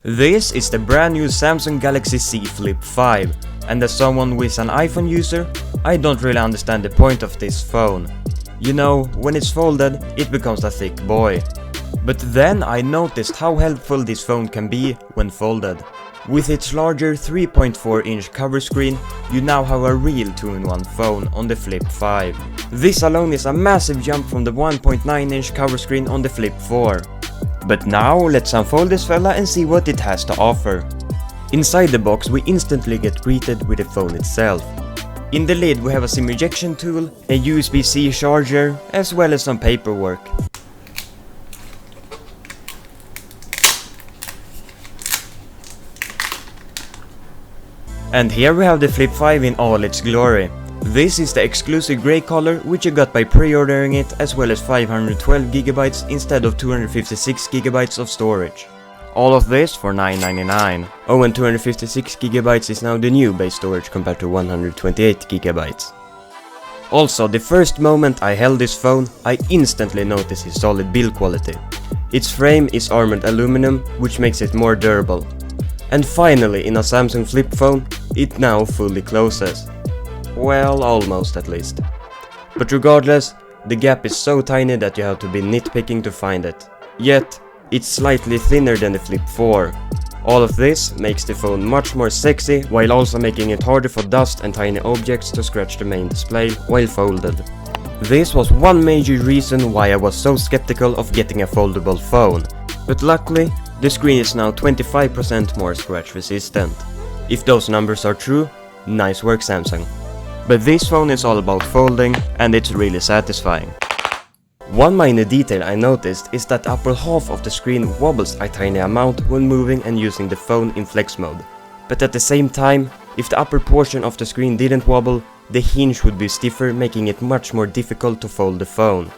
This is the brand new Samsung Galaxy Z Flip 5, and as someone who is an iPhone user, I don't really understand the point of this phone. You know, when it's folded, it becomes a thick boy. But then I noticed how helpful this phone can be when folded. With its larger 3.4-inch cover screen, you now have a real 2-in-1 phone on the Flip 5. This alone is a massive jump from the 1.9-inch cover screen on the Flip 4. But now let's unfold this fella and see what it has to offer. Inside the box we instantly get greeted with the phone itself. In the lid we have a SIM ejection tool, a USB-C charger, as well as some paperwork. And here we have the Flip 5 in all its glory. This is the exclusive grey color which you got by pre-ordering it, as well as 512GB instead of 256GB of storage. All of this for $9.99. Oh, and 256GB is now the new base storage compared to 128GB. Also, the first moment I held this phone, I instantly noticed its solid build quality. Its frame is armored aluminum, which makes it more durable. And finally, in a Samsung Flip phone, it now fully closes. Well, almost at least. But regardless, the gap is so tiny that you have to be nitpicking to find it. Yet, it's slightly thinner than the Flip 4. All of this makes the phone much more sexy, while also making it harder for dust and tiny objects to scratch the main display while folded. This was one major reason why I was so skeptical of getting a foldable phone. But luckily, the screen is now 25% more scratch resistant. If those numbers are true, nice work Samsung. But this phone is all about folding, and it's really satisfying. One minor detail I noticed is that the upper half of the screen wobbles a tiny amount when moving and using the phone in flex mode. But at the same time, if the upper portion of the screen didn't wobble, the hinge would be stiffer, making it much more difficult to fold the phone.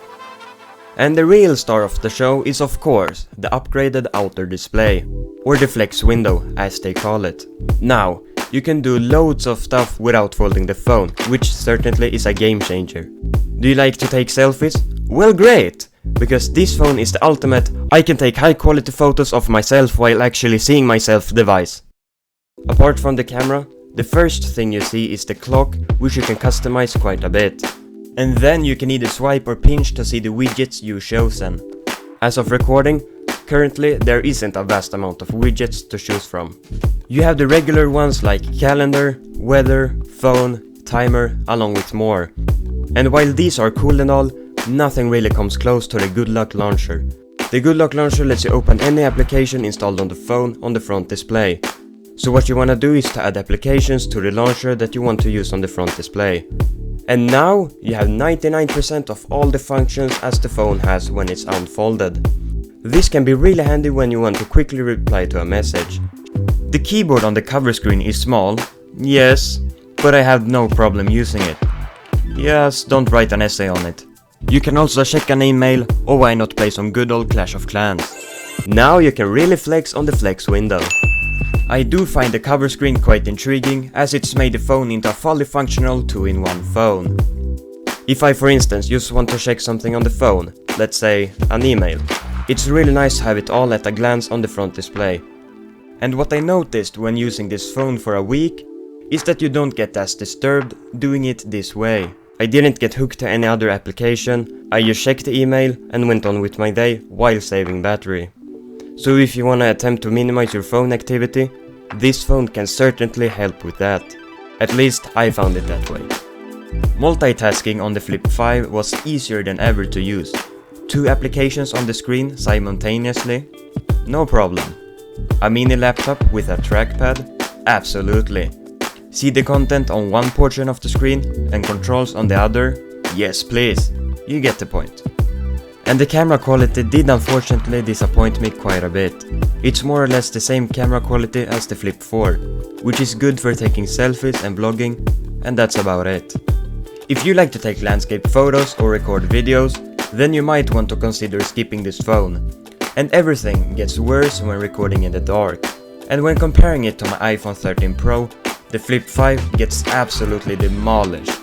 And the real star of the show is of course the upgraded outer display, or the flex window as they call it. Now, you can do loads of stuff without folding the phone, which certainly is a game changer. Do you like to take selfies? Well, great! Because this phone is the ultimate, I can take high quality photos of myself while actually seeing myself device. Apart from the camera, the first thing you see is the clock, which you can customize quite a bit. And then you can either swipe or pinch to see the widgets you've chosen. As of recording, currently there isn't a vast amount of widgets to choose from. You have the regular ones like calendar, weather, phone, timer, along with more. And while these are cool and all, nothing really comes close to the Good Luck Launcher. The Good Luck Launcher lets you open any application installed on the phone on the front display. So what you wanna do is to add applications to the launcher that you want to use on the front display. And now you have 99% of all the functions as the phone has when it's unfolded. This can be really handy when you want to quickly reply to a message. The keyboard on the cover screen is small, yes, but I have no problem using it. Yes, don't write an essay on it. You can also check an email, or why not play some good old Clash of Clans. Now you can really flex on the flex window. I do find the cover screen quite intriguing, as it's made the phone into a fully functional 2-in-1 phone. If I for instance just want to check something on the phone, let's say an email, it's really nice to have it all at a glance on the front display. And what I noticed when using this phone for a week is that you don't get as disturbed doing it this way. I didn't get hooked to any other application, I just checked the email and went on with my day while saving battery. So if you wanna attempt to minimize your phone activity, this phone can certainly help with that. At least I found it that way. Multitasking on the Flip 5 was easier than ever to use. 2 applications on the screen simultaneously? No problem. A mini laptop with a trackpad? Absolutely. See the content on one portion of the screen and controls on the other? Yes please, you get the point. And the camera quality did unfortunately disappoint me quite a bit. It's more or less the same camera quality as the Flip 4, which is good for taking selfies and vlogging, and that's about it. If you like to take landscape photos or record videos, then you might want to consider skipping this phone. And everything gets worse when recording in the dark. And when comparing it to my iPhone 13 Pro, the Flip 5 gets absolutely demolished.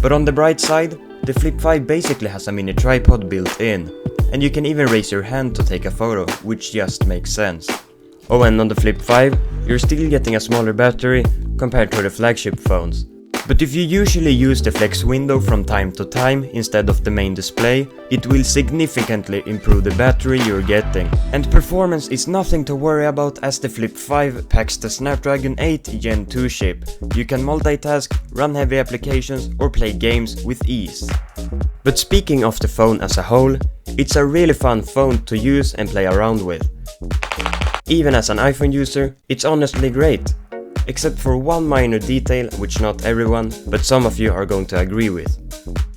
But on the bright side, the Flip 5 basically has a mini tripod built in, and you can even raise your hand to take a photo, which just makes sense. Oh, and on the Flip 5, you're still getting a smaller battery compared to the flagship phones. But if you usually use the flex window from time to time instead of the main display, it will significantly improve the battery you're getting. And performance is nothing to worry about, as the Flip 5 packs the Snapdragon 8 Gen 2 chip. You can multitask, run heavy applications or play games with ease. But speaking of the phone as a whole, it's a really fun phone to use and play around with. Even as an iPhone user, it's honestly great. Except for one minor detail which not everyone, but some of you are going to agree with.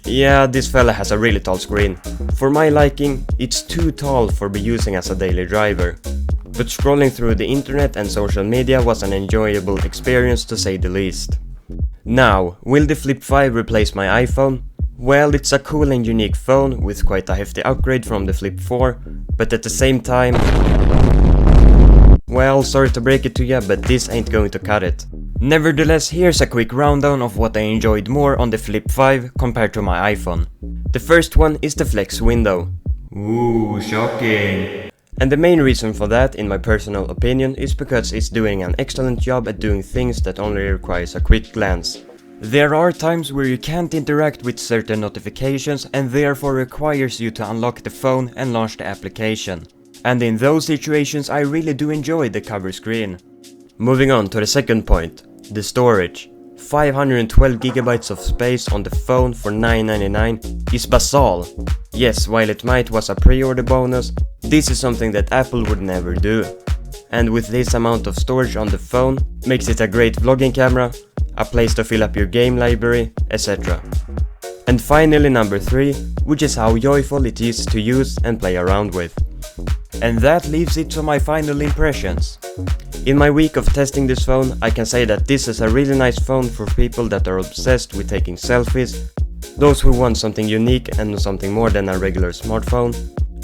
Yeah, this fella has a really tall screen. For my liking, it's too tall for be using as a daily driver. But scrolling through the internet and social media was an enjoyable experience to say the least. Now, will the Flip 5 replace my iPhone? Well, it's a cool and unique phone with quite a hefty upgrade from the Flip 4, but at the same time... Well, sorry to break it to ya, but this ain't going to cut it. Nevertheless, here's a quick rundown of what I enjoyed more on the Flip 5 compared to my iPhone. The first one is the flex window. Ooh, shocking. And the main reason for that, in my personal opinion, is because it's doing an excellent job at doing things that only requires a quick glance. There are times where you can't interact with certain notifications and therefore requires you to unlock the phone and launch the application. And in those situations I really do enjoy the cover screen. Moving on to the second point, the storage. 512GB of space on the phone for $9.99 is basal. Yes, while it might was a pre-order bonus, this is something that Apple would never do. And with this amount of storage on the phone, makes it a great vlogging camera, a place to fill up your game library, etc. And finally number 3, which is how joyful it is to use and play around with. And that leaves it to my final impressions. In my week of testing this phone, I can say that this is a really nice phone for people that are obsessed with taking selfies, those who want something unique and something more than a regular smartphone,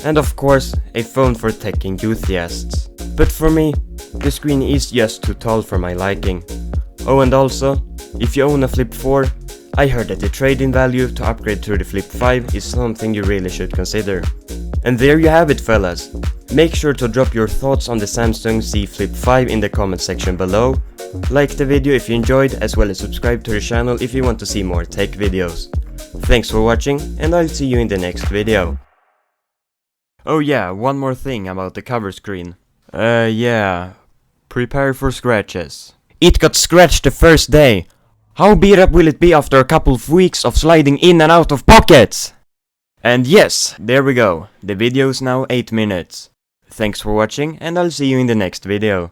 and of course, a phone for tech enthusiasts. But for me, the screen is just too tall for my liking. Oh, and also, if you own a Flip 4, I heard that the trade-in value to upgrade to the Flip 5 is something you really should consider. And there you have it, fellas. Make sure to drop your thoughts on the Samsung Z Flip 5 in the comment section below. Like the video if you enjoyed, as well as subscribe to the channel if you want to see more tech videos. Thanks for watching, and I'll see you in the next video. Oh yeah, one more thing about the cover screen. Yeah. Prepare for scratches. It got scratched the first day. How beat up will it be after a couple of weeks of sliding in and out of pockets? And yes, there we go. The video is now 8 minutes. Thanks for watching, and I'll see you in the next video.